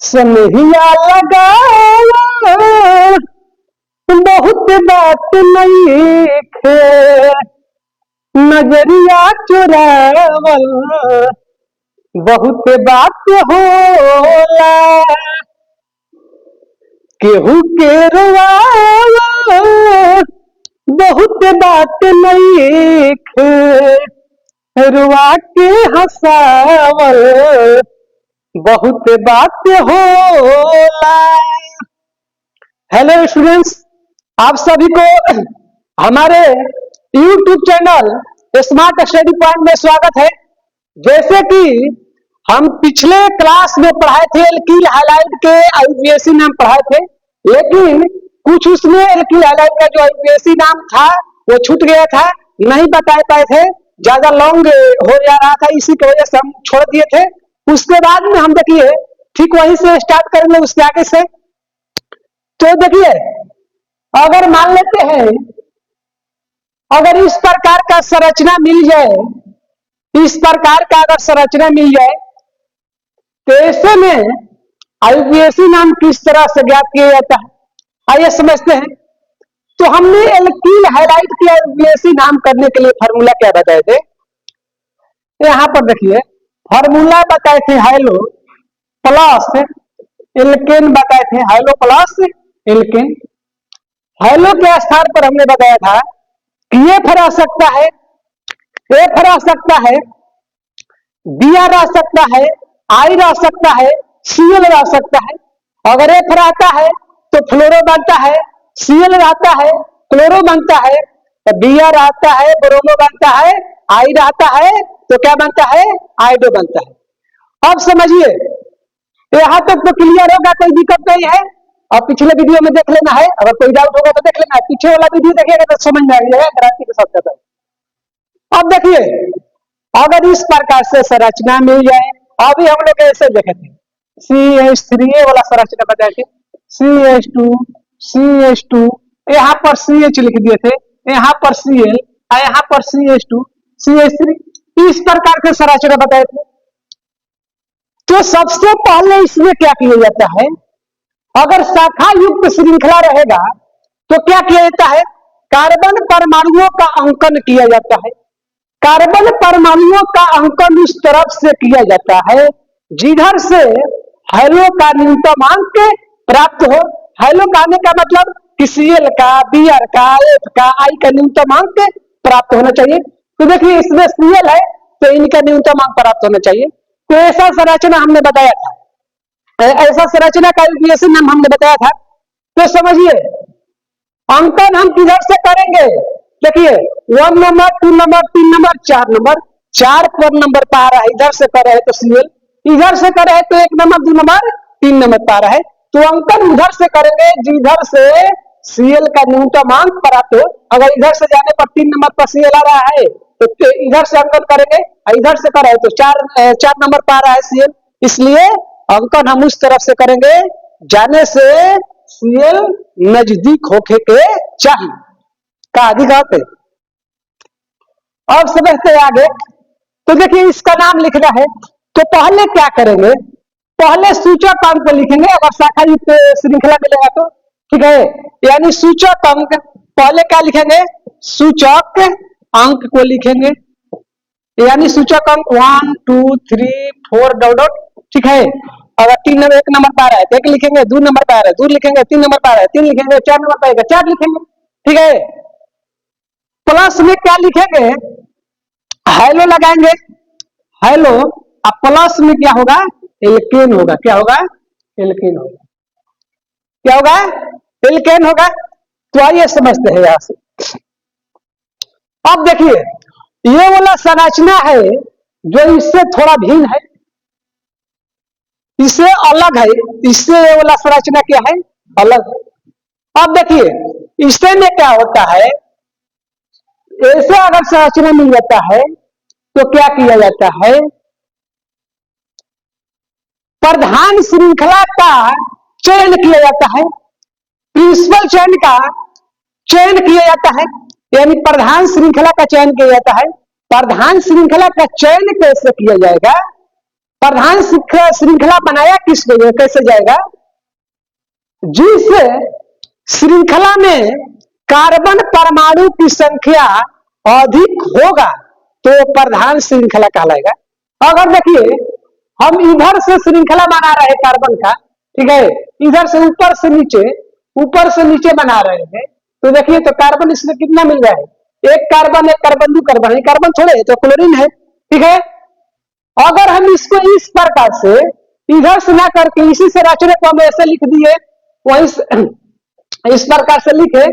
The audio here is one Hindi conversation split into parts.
सनहिया लगावा बहुत बात नइखे, नजरिया चुरावल बहुत बात होला। केहू के रोवावल बहुत बात नइखे, रुआ के हंसावल बहुत बात होला। हेलो स्टूडेंट्स, आप सभी को हमारे YouTube channel smart study point में स्वागत है। जैसे कि हम पिछले क्लास में पढ़ाए थे एल्किल हैलाइड के आईयूपीएसी नाम पढ़ाए थे, लेकिन कुछ उसमें एल्किल हैलाइड का जो आईयूपीएसी नाम था वो छूट गया था, नहीं बता पाए थे, ज्यादा लॉन्ग हो जा रहा था, इसी की वजह से हम छोड़ दिए थे। उसके बाद में हम देखिए ठीक वहीं से स्टार्ट करेंगे, उसके आगे से। तो देखिए अगर मान लेते हैं अगर इस प्रकार का संरचना मिल जाए, इस प्रकार का अगर संरचना मिल जाए तो ऐसे में आईयूपीएसी नाम किस तरह से ज्ञात किया जाता है, आइए समझते हैं। तो हमने एल्किल हैलाइड के आईयूपीएसी नाम करने के लिए फॉर्मूला क्या बताए थे, यहां पर देखिए फॉर्मूला बताए थे हाइलो प्लस एल्केन, बताए थे हाइलो प्लस एल्केन। हाइलो के स्थान पर हमने बताया था कि एफ रह सकता है, एफ रह सकता है, बीआर रह सकता है, आई रह सकता है, सीएल रह सकता है। अगर एफ रहता है तो फ्लोरो बनता है, सीएल रहता है क्लोरो बनता है, बीआर रहता है ब्रोमो बनता है, आई रहता है तो क्या बनता है, आइडो बनता है। अब समझिए यहां तक तो क्लियर होगा, कोई दिक्कत नहीं है। अब पिछले वीडियो में देख लेना है, अगर कोई डाउट होगा तो देख लेना है, पीछे वाला वीडियो देखिएगा तो समझ में आ जाएगा क्रांति के साथ। अब देखिए अगर इस प्रकार से संरचना मिल जाए, अभी हम लोग ऐसे देखे थे CH3 वाला संरचना बताए थे, CH2 CH2, यहाँ पर CH लिख दिए थे, यहाँ पर Cl, यहाँ पर CH2 CH3, इस प्रकार के संरचना बताए थे। तो सबसे पहले इसमें क्या किया जाता है, अगर शाखा युक्त श्रृंखला रहेगा तो क्या किया जाता है, कार्बन परमाणुओं का अंकन किया जाता है। कार्बन परमाणुओं का अंकन उस तरफ से किया जाता है जिधर से हाइलो का न्यूनतमांक प्राप्त हो। हाइलो का आने का मतलब कि Cl का, Br का, F का, I का न्यूनतमांक प्राप्त होना चाहिए। तो देखिए इसमें Cl है तो इनका न्यूनतमांक प्राप्त होना चाहिए। तो ऐसा संरचना हमने बताया था, ऐसा संरचना का आईयूपीएसी नाम हमने बताया था। तो समझिए अंकन हम किधर से करेंगे, देखिए 1 नंबर 2 नंबर 3 नंबर 4 नंबर, 4 पर नंबर पा रहा है, इधर से कर रहे हैं तो Cl, इधर से कर रहे हैं तो 1 नंबर 2 नंबर 3 नंबर पा रहा है। तो अंकन उधर से करेंगे जिधर से Cl का न्यूनतमांक प्राप्त हो। अगर इधर से जाने पर 3 नंबर पर Cl आ रहा है तो इधर से अंकन करेंगे, इधर से कर रहे हैं तो 4 नंबर पा रहा है Cl, इसलिए अंकन हम उस तरफ से करेंगे जाने से Cl नजदीक होके के चाहिए का अधिकार है। अब समझते आगे। तो देखिए इसका नाम लिखना है तो पहले क्या करेंगे, पहले सूचक अंक को लिखेंगे। अगर शाखा युक्त श्रृंखला मिलेगा तो ठीक है, यानी सूचक अंक पहले क्या लिखेंगे, सूचक अंक को लिखेंगे, यानी सूचक अंक 1 2 3 4 डॉट डॉट, ठीक है। अगर 3 नंबर 1 नंबर पा रहा है तो 1 लिखेंगे, 2 नंबर पा रहा है 2 लिखेंगे, 3 नंबर पा रहा है 3 लिखेंगे, 4 नंबर पाएगा 4 लिखेंगे, ठीक है। प्लस में क्या लिखेंगे, हाइलो लगाएंगे, हाइलो, अब प्लस में क्या होगा, एल्केन होगा। क्या होगा, एल्केन होगा। क्या होगा, एल्केन होगा। तो आइए समझते हैं यहां से। अब देखिए ये वाला संरचना है जो इससे थोड़ा भिन्न है, इससे अलग है, इससे ये वाला संरचना क्या है, अलग है। अब देखिए इससे में क्या होता है, ऐसे अगर संरचना मिल जाता है तो क्या किया जाता है, प्रधान श्रृंखला का चयन किया जाता है, प्रिंसिपल चयन का चयन किया जाता है, यानी प्रधान श्रृंखला का चयन किया जाता है। प्रधान श्रृंखला का चयन कैसे किया जाएगा, प्रधान श्रृंखला बनाया किसने, कैसे जाएगा? जिस श्रृंखला में कार्बन परमाणु की संख्या अधिक होगा तो प्रधान श्रृंखला कहलाएगा। अगर देखिए हम इधर से श्रृंखला बना रहे हैं कार्बन का, ठीक है, इधर से ऊपर से नीचे बना रहे हैं, तो देखिए तो कार्बन इसमें कितना मिल रहा है? एक कार्बन, एक कार्बन, दो कार्बन, कार्बन थोड़े तो क्लोरीन है, ठीक है। अगर हम इसको इस प्रकार से इधर से ना करके इसी से राचने को हम ऐसे लिख दिए, वही इस प्रकार से लिखे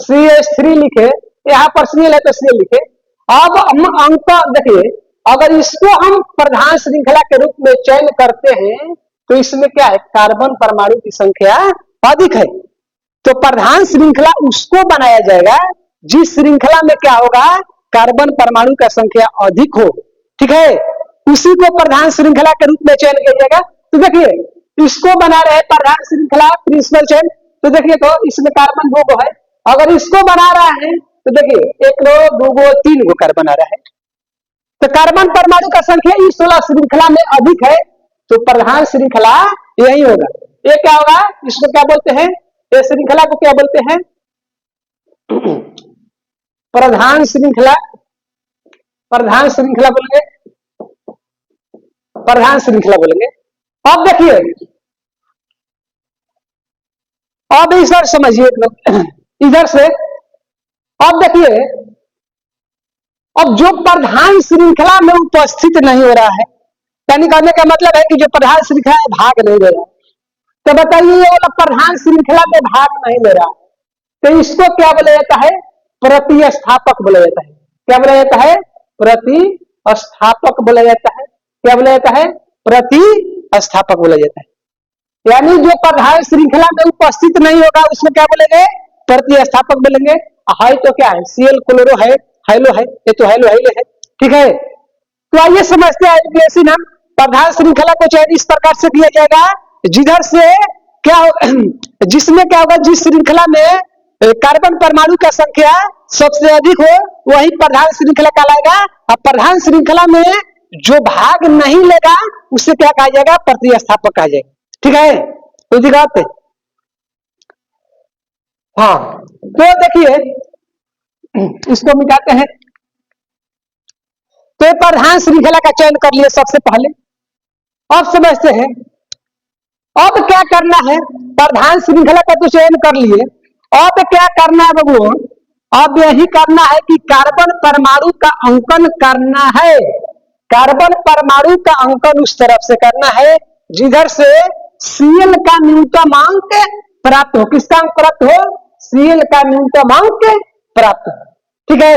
CH3 लिखे, यहाँ पर Cl है तो Cl लिखे। अब हम अंक देखिए, अगर इसको हम प्रधान श्रृंखला के रूप में चयन करते हैं तो इसमें क्या है? कार्बन परमाणु की संख्या अधिक है, तो प्रधान श्रृंखला उसको बनाया जाएगा जिस श्रृंखला में क्या होगा? कार्बन परमाणु का संख्या अधिक हो, ठीक है, उसी को प्रधान श्रृंखला के रूप में चयन किया जाएगा। तो देखिए इसको बना रहे प्रधान श्रृंखला प्रिंसिपल चेन, तो देखिए तो इसमें कार्बन 2 गो है। अगर इसको बना रहा है तो देखिए 1 2 गो 3 गो कार्बन आ रहा है, तो कार्बन परमाणु का संख्या इस 16 श्रृंखला में अधिक है, तो प्रधान श्रृंखला यही होगा। ये क्या होगा? इसको क्या बोलते हैं? ये श्रृंखला को क्या बोलते हैं? प्रधान श्रृंखला, प्रधान श्रृंखला बोलेंगे, प्रधान श्रृंखला बोलेंगे। अब देखिए, अब इधर समझिए, इधर से अब देखिए, अब जो प्रधान श्रृंखला में उपस्थित नहीं हो रहा है, यानी कहने का मतलब है कि जो प्रधान श्रृंखला में भाग नहीं ले रहा, तो बताइए ये वाला प्रधान श्रृंखला में भाग नहीं ले रहा, तो इसको क्या बोला जाता है? प्रतिस्थापक बोला जाता है। क्या बोला जाता है? प्रतिस्थापक बोला जाता है। क्या बोला जाता है? प्रतिस्थापक बोला जाता है। यानी जो प्रधान श्रृंखला में उपस्थित नहीं होगा उसमें क्या बोलेंगे? प्रतिस्थापक बोलेंगे। हाई तो क्या है? Cl क्लोरो है, हाइलो है, ये तो हाइलो हाइले है, ठीक है। तो आइए समझते हैं एलिमिनेशन। हम प्रधान श्रृंखला को चयन इस प्रकार से किया जाएगा जिधर से क्या होगा, जिसमें क्या होगा, जिस श्रृंखला में कार्बन परमाणु का संख्या सबसे अधिक हो वही प्रधान श्रृंखला कहलाएगा। और प्रधान श्रृंखला में जो भाग नहीं लेगा उससे क्या कहा जाएगा? प्रतिस्थापक कहा जाएगा, ठीक है। तो दिखाते हाँ, तो देखिए इसको मिटाते हैं। तो प्रधान श्रृंखला का चयन कर लिए सबसे पहले। अब समझते हैं अब क्या करना है। प्रधान श्रृंखला का तो चयन कर लिए, अब क्या करना है बबुओं? अब यही करना है कि कार्बन परमाणु का अंकन करना है। कार्बन परमाणु का अंकन उस तरफ से करना है जिधर से Cl का न्यूनतम अंक प्राप्त हो। किसका अंक प्राप्त हो? Cl का न्यूनतम अंक प्राप्त हो, ठीक है।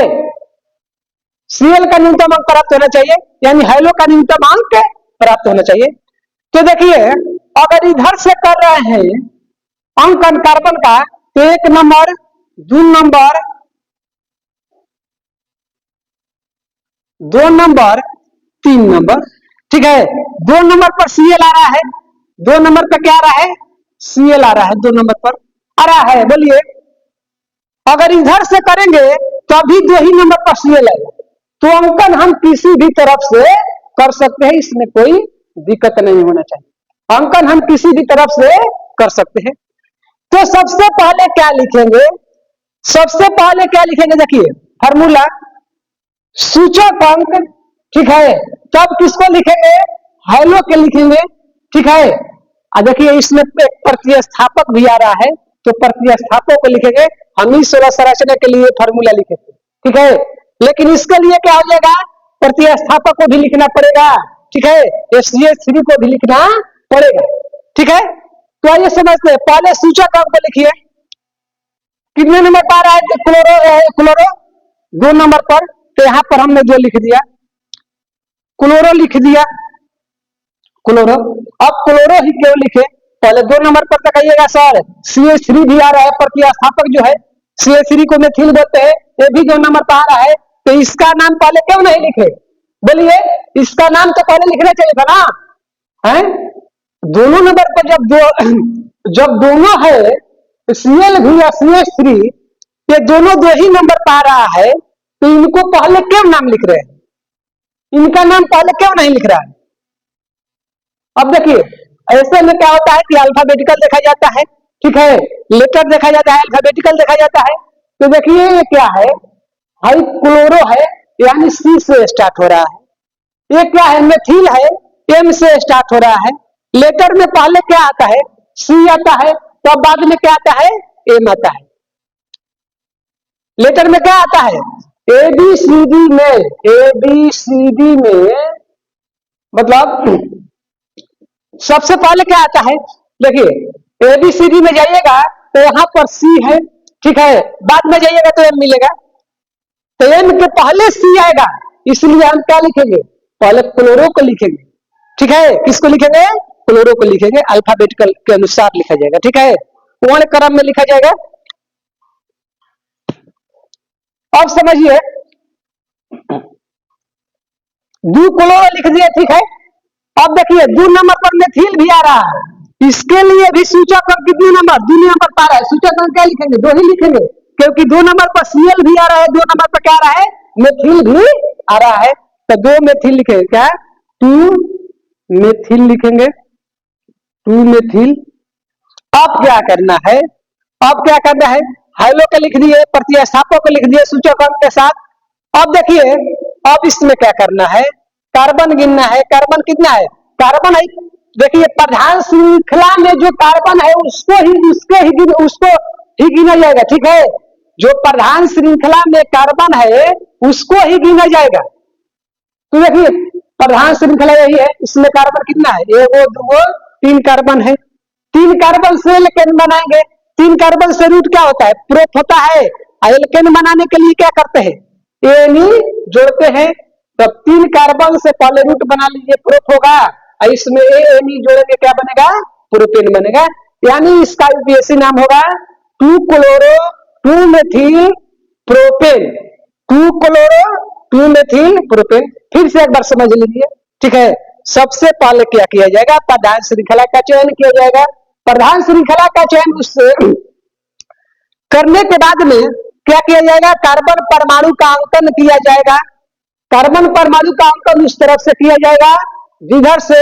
Cl का न्यूनतम अंक प्राप्त होना चाहिए, यानी हाइलो का न्यूनतम अंक प्राप्त होना चाहिए। तो देखिए अगर इधर से कर रहे हैं अंकन कार्बन का, तो 1 नंबर, 2 नंबर, 2 नंबर, 3 नंबर, ठीक है। 2 नंबर पर Cl आ रहा है, 2 नंबर पर क्या आ रहा है? Cl आ रहा है, 2 नंबर पर आ रहा है। बोलिए अगर इधर से करेंगे तो अभी 2 ही नंबर पर Cl आएगा, तो अंकन हम किसी भी तरफ से कर सकते हैं, इसमें कोई दिक्कत नहीं होना चाहिए। अंकन हम किसी भी तरफ से कर सकते हैं। तो सबसे पहले क्या लिखेंगे? सबसे पहले क्या लिखेंगे? देखिए फार्मूला सूचक अंक, ठीक है। तब किसको लिखेंगे? हाइलो के लिखेंगे, ठीक है। देखिए इसमें प्रतिस्थापक भी आ रहा है, तो प्रतिस्थापक को लिखेंगे। हम ही 16 संरचना के लिए फार्मूला लिखेंगे, ठीक है। लेकिन इसके लिए क्या हो जाएगा? प्रतिस्थापक को भी लिखना पड़ेगा, ठीक है। CH3 को भी लिखना पड़ेगा, ठीक है। तो आइए समझते हैं। पहले सूचक अंक को लिखिए। कितने नंबर पर आ रहा है? क्लोरो 2 नंबर पर, तो यहां पर हमने 2 लिख दिया, क्लोरो लिख दिया, क्लोरो। अब क्लोरो ही क्यों लिखे? पहले 2 नंबर पर तक आइएगा सर, CH3 भी आ रहा है, प्रतिस्थापक जो है CH3 को मेथिल बोलते हैं, ये भी 2 नंबर पर आ रहा है, तो इसका नाम पहले क्यों नहीं लिखे? बोलिए, इसका नाम तो पहले लिखना चाहिए था ना, है? दोनों नंबर पर जब दोनों है Cl भी या CH3, ये दोनों 2 ही नंबर पर आ रहा है, तो इनको पहले क्यों नाम लिख रहे हैं? इनका नाम पहले क्यों नहीं लिख रहा है? अब देखिए ऐसे में क्या होता है कि अल्फाबेटिकल देखा जाता है, ठीक है, लेटर देखा जाता है, अल्फाबेटिकल देखा जाता है। तो देखिए ये क्या है, हाई क्लोरो है यानी सी से स्टार्ट हो रहा है। ये क्या है, मेथिल है, एम से स्टार्ट हो रहा है। लेटर में पहले क्या आता है, सी आता है, तो बाद में क्या आता है, एम आता है। लेटर में क्या आता है, ए बी सी डी में, ए बी सी डी में मतलब सबसे पहले क्या आता है, देखिए एबीसीडी में जाइएगा तो यहां पर सी है, ठीक है, बाद में जाइएगा तो एम मिलेगा, तो एम के पहले सी आएगा, इसलिए हम क्या लिखेंगे, पहले क्लोरो को लिखेंगे, ठीक है, किसको लिखेंगे, क्लोरो को लिखेंगे, अल्फाबेटिकल के अनुसार लिखा जाएगा, ठीक है, वर्ण क्रम में लिखा जाएगा। अब समझिए, दो क्लोरो लिख दिया, ठीक है। अब देखिए 2 नंबर पर मेथिल भी आ रहा है, इसके लिए भी सूचक अंक कितने नंबर, 2 नंबर पर आ रहा है, सूचक अंक क्या लिखेंगे, 2 ही लिखेंगे, क्योंकि 2 नंबर पर सीएल भी आ रहा है, 2 नंबर पर क्या आ रहा है, मेथिल भी आ रहा है, तो 2 मेथिल लिखेंगे, क्या 2 मेथिल लिखेंगे, 2 मेथिल। अब क्या करना है, अब क्या करना है, हाइलो को लिख दिए, प्रतिस्थापक को लिख दिए सूचक अंक के साथ। अब देखिए, अब इसमें क्या करना है, कार्बन गिनना है, कार्बन कितना है, कार्बन है, देखिए प्रधान श्रृंखला में जो कार्बन है उसको ही गिना जाएगा, ठीक है, जो प्रधान श्रृंखला में कार्बन है उसको ही गिना जाएगा। तो देखिए प्रधान श्रृंखला यही है, इसमें कार्बन कितना है, 1 2 3 कार्बन है, 3 कार्बन से एल्केन बनाएंगे, 3 कार्बन से रूट क्या होता है, प्रोप होता है, एल्केन बनाने के लिए क्या करते हैं, एनी जोड़ते हैं, तब 3 कार्बन से पहले रूट बना लीजिए, प्रोप होगा, इसमें एनी जोड़ेंगे क्या बनेगा, प्रोपेन बनेगा, यानी इसका यूपीएससी नाम होगा 2 chloro 2 methyl propane, 2 chloro 2 methyl propane. फिर से एक बार समझ लीजिए, ठीक है, सबसे पहले क्या किया जाएगा, प्रधान श्रृंखला का चयन किया जाएगा, प्रधान श्रृंखला का चयन उससे करने के बाद में क्या किया जाएगा, कार्बन परमाणु का अंकन किया जाएगा, कार्बन परमाणु का अंकन उस तरफ से किया जाएगा जिधर से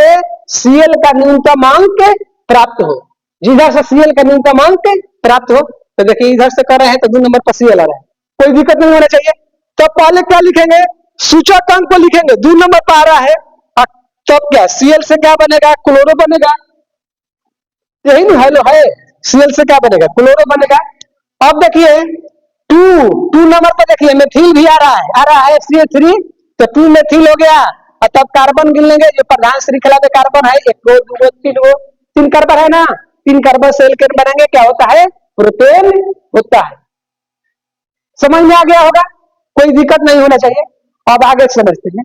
सीएल का न्यूनतम अंक प्राप्त हो, जिधर से सीएल का न्यूनतम अंक प्राप्त हो। तो देखिए इधर से कर रहे हैं तो 2 नंबर पर सीएल आ रहा है, कोई दिक्कत नहीं होना चाहिए। तो पहले क्या लिखेंगे, सूचक अंक को लिखेंगे, 2 नंबर पर आ रहा है, तब क्या सीएल से क्या बनेगा, क्लोरो बनेगा, यही ना हेलो है, सीएल से क्या बनेगा, क्लोरो बनेगा। अब देखिए 2 नंबर पर देखिए मेथिल भी आ रहा है CH3, तो 2 मेथिल हो गया, और तब कार्बन गिन लेंगे, जो प्रधान श्रृंखला में कार्बन है 1 2 3 3 कार्बन है ना, 3 कार्बन से एल्केन बनेंगे, क्या होता है, प्रोपेन होता है। समझ में आ गया होगा, कोई दिक्कत नहीं होना चाहिए। अब आगे समझते हैं,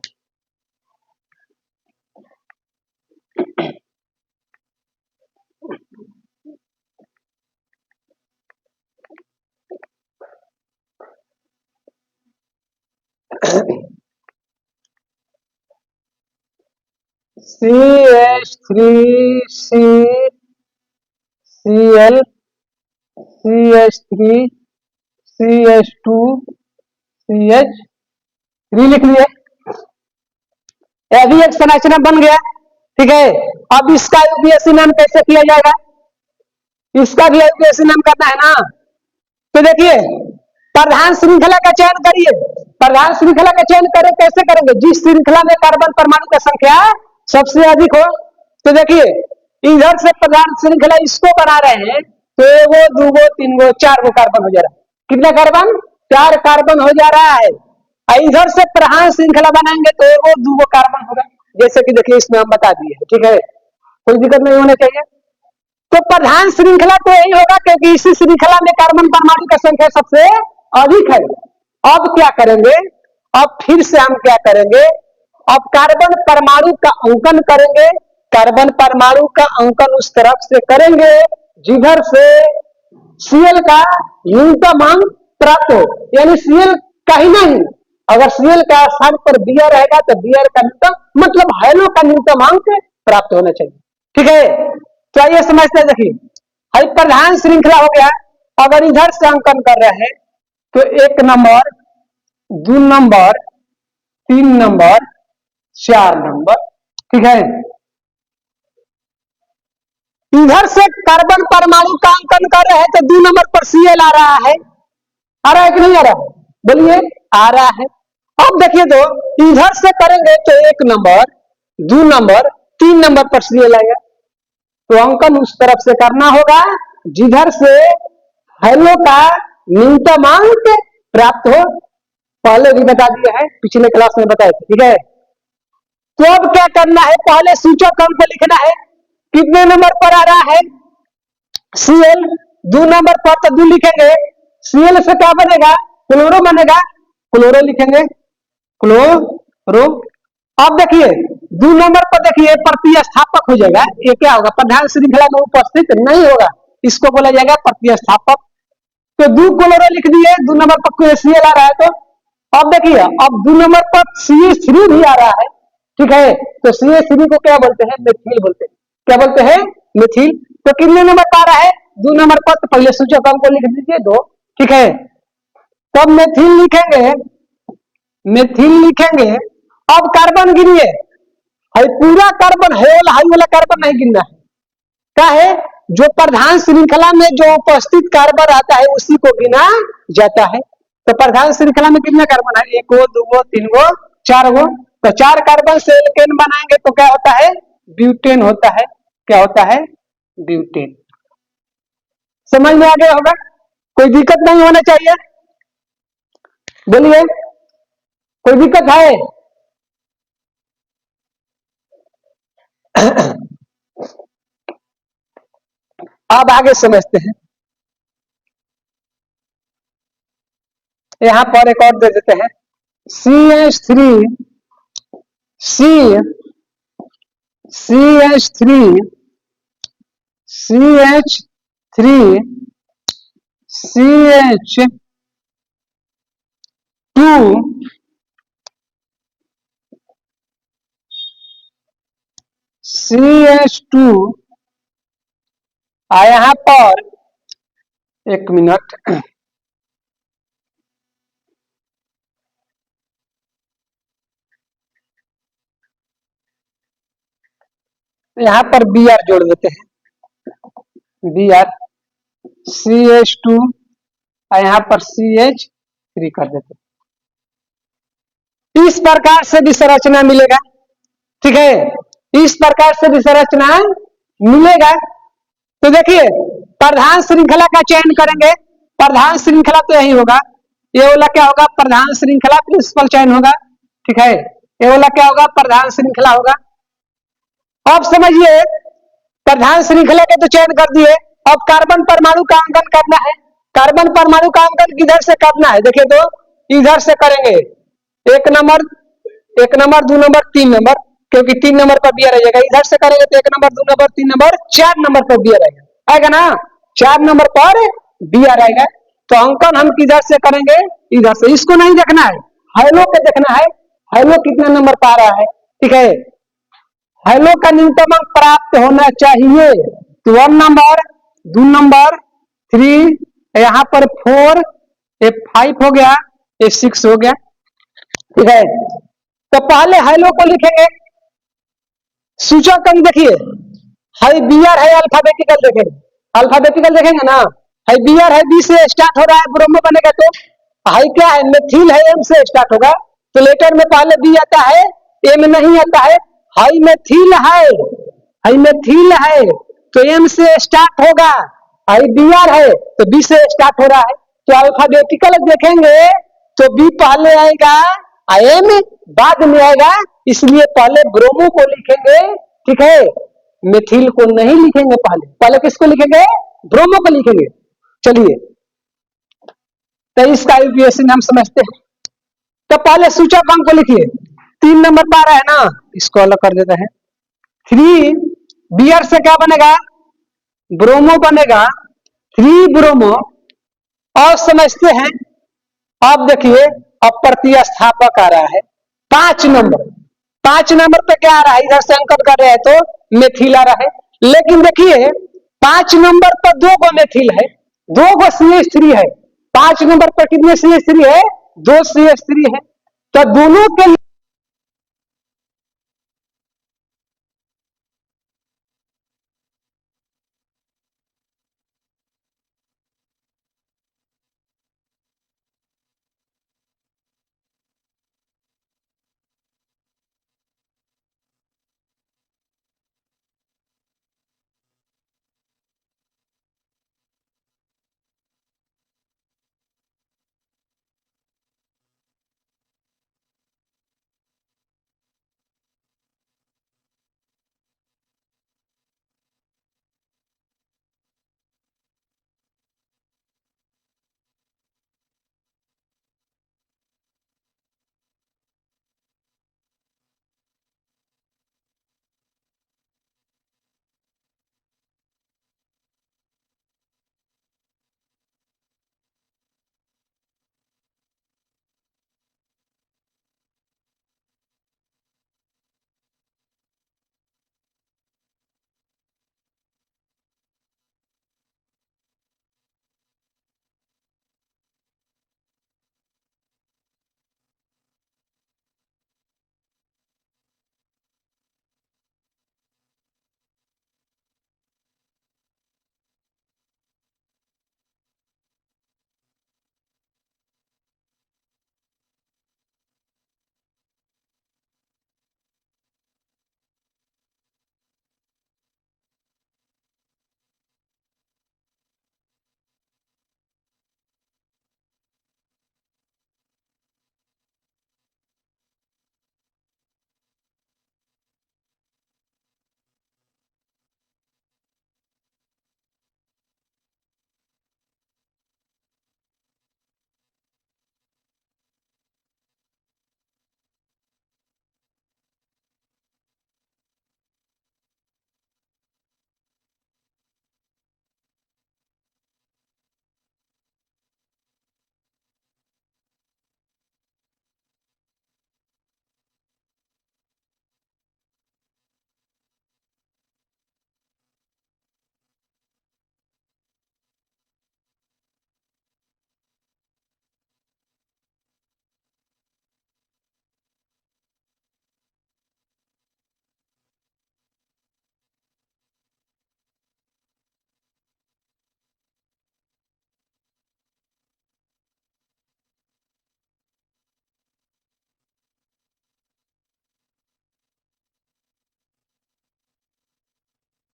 CH3CCl CH2CH3 लिख लिए, अभी एक संरचना बन गया, ठीक है। अब इसका यूपीएससी नाम कैसे किया जाएगा, इसका भी यूपीएससी नाम करना है ना। तो देखिए प्रधान श्रृंखला का चयन करिए, प्रधान श्रृंखला का चयन करें, कैसे करेंगे, जिस श्रृंखला में कार्बन परमाणु का संख्या सबसे अधिक हो। तो देखिए इधर से प्रधान श्रृंखला इसको बना रहे हैं, तो 1 2 3 4 कार्बन हो जा रहा है, कितना कार्बन, 4 कार्बन हो जा रहा है, इधर से प्रधान श्रृंखला बनाएंगे तो 1 2 कार्बन होगा, जैसे कि देखिए इसमें हम बता दिए, ठीक है, कोई दिक्कत नहीं होना चाहिए। तो प्रधान श्रृंखला तो यही होगा क्योंकि इसी श्रृंखला में कार्बन परमाणु की संख्या सबसे अधिक है। अब क्या करेंगे, अब फिर से हम क्या करेंगे, अब कार्बन परमाणु का अंकन करेंगे, कार्बन परमाणु का अंकन उस तरफ से करेंगे जिधर से सीएल का न्यूनतम अंक प्राप्त हो, यानी सीएल का ही नहीं, अगर सीएल का स्थान पर बीआर रहेगा तो बीआर का न्यूनतम मतलब हेलो का न्यूनतम अंक प्राप्त होना चाहिए, ठीक है। तो आइए समझते हैं, देखिए हर प्रधान श्रृंखला हो गया, अगर इधर से अंकन कर रहे हैं तो 1 नंबर 2 नंबर 3 नंबर 4 नंबर, ठीक है। इधर से कार्बन परमाणु का अंकन कर रहे हैं तो 2 नंबर पर Cl आ रहा है कि नहीं आ रहा है? बोलिए, आ रहा है। अब देखिए तो इधर से करेंगे तो 1 नंबर, 2 नंबर, 3 नंबर पर Cl आएगा, तो अंकन उस तरफ से करना होगा जिधर से हेलो का न्यूनतम अंक प्राप्त हो। पहले भी बता दिया है, पिछले क्लास में बताए थे, ठीक है। तो अब क्या करना है, पहले सूचक अंक को लिखना है। कितने नंबर पर आ रहा है Cl? 2 नंबर पर, तो 2 लिखेंगे। Cl से क्या बनेगा? क्लोरो बनेगा, क्लोरो लिखेंगे, क्लोरो। अब देखिए 2 नंबर पर देखिए प्रतिस्थापक हो जाएगा, ये क्या होगा? प्रधान श्रृंखला में उपस्थित नहीं होगा, इसको बोला जाएगा प्रतिस्थापक। तो 2 क्लोरो लिख दिए, 2 नंबर पर Cl आ रहा है। तो अब देखिए, अब 2 नंबर पर CH3 भी आ रहा है, ठीक है। तो CH3 को क्या बोलते हैं? मेथिल बोलते हैं। क्या बोलते हैं? मेथिल। तो कितने नंबर पर आ रहा है? 2 नंबर पर। तो पहले सूचक अंक को लिख दीजिए 2, ठीक है। तब मेथिल लिखेंगे, मेथिल लिखेंगे। अब कार्बन गिनिए, पूरा कार्बन है वाला, हाई वाला कार्बन नहीं गिनना है। क्या है? जो प्रधान श्रृंखला में जो उपस्थित कार्बन आता है उसी को गिना जाता है। तो प्रधान श्रृंखला में कितने कार्बन है? 1 गो, 2 गो, 3 गो, 4 गो। तो 4 कार्बन से एल्केन बनाएंगे तो क्या होता है? ब्यूटेन होता है। क्या होता है? ब्यूटेन। समझ में आ गया होगा? कोई दिक्कत नहीं होना चाहिए, बोलिए, कोई दिक्कत है? अब आगे समझते हैं। यहां पर एक और दे देते हैं, CH3 CH3 CH3 CH2 CH2 यहां पर 1 मिनट, यहां पर Br जोड़ देते हैं, Br CH2 यहां पर CH3 कर देते हैं। इस प्रकार से भी संरचना मिलेगा, ठीक है। इस प्रकार से भी संरचना मिलेगा। तो देखिए प्रधान श्रृंखला का चयन करेंगे, प्रधान श्रृंखला तो यही होगा, ये वाला क्या होगा? प्रधान श्रृंखला प्रिंसिपल चयन होगा, ठीक है। ये वाला क्या होगा? प्रधान श्रृंखला होगा। अब समझिए, प्रधान श्रृंखला के तो चयन कर दिए, अब कार्बन परमाणु का अंकन करना है। कार्बन परमाणु का अंकन किधर से करना है? देखिए तो इधर से करेंगे, 1 नंबर, 1 नंबर, 2 नंबर, 3 नंबर, क्योंकि 3 नंबर पर Br रहेगा। इधर से करेंगे तो 1 नंबर, 2 नंबर, 3 नंबर, 4 नंबर पर Br आएगा ना, 4 नंबर पर Br आएगा। तो अंकन हम किधर से करेंगे? इधर से। इसको नहीं देखना है, हेलो को देखना है, हेलो कितना नंबर पर आ रहा है, ठीक है। हेलो का न्यूनतम अंक प्राप्त होना चाहिए। तो 1 नंबर, 2 नंबर, 3, यहाँ पर 4, ये 5 हो गया, ये 6 हो गया, ठीक है। तो पहले हेलो को लिखेंगे, सूचक अंक देखिए, हाई Br है, अल्फाबेटिकल देखेंगे, अल्फाबेटिकल देखेंगे ना, हाई Br है, B से स्टार्ट हो रहा है, ब्रोमो बनेगा। तो हाई क्या है? मेथिल है, M से स्टार्ट होगा, तो लेटर में पहले B आता है, M नहीं आता है। हाई मेथिल है, हाई मेथिल है तो M से स्टार्ट होगा, हाई Br है तो B से स्टार्ट हो रहा है। तो अल्फाबेटिकल देखेंगे तो B पहले आएगा, M बाद में आएगा, इसलिए पहले ब्रोमो को लिखेंगे, ठीक है। मेथिल को नहीं लिखेंगे, पहले पहले किसको लिखेंगे? ब्रोमो को लिखेंगे। चलिए, तो इसका यूपीएससी हम समझते हैं। तो पहले सूचक अंक को लिखिए, 3 नंबर पर आ रहा है ना, इसको अलग कर देते हैं। 3 Br से क्या बनेगा? ब्रोमो बनेगा, 3 ब्रोमो। और समझते हैं, अब देखिए, अब प्रतिस्थापक आ रहा है 5 नंबर, 5 नंबर पे क्या आ रहा है? इधर से अंकन कर रहे हैं तो मेथिल आ रहा है, लेकिन देखिए 5 नंबर पर 2 गो मेथिल है, 2 गो CH3 है। 5 नंबर पर कितने CH3 है? 2 CH3 है। तो दोनों के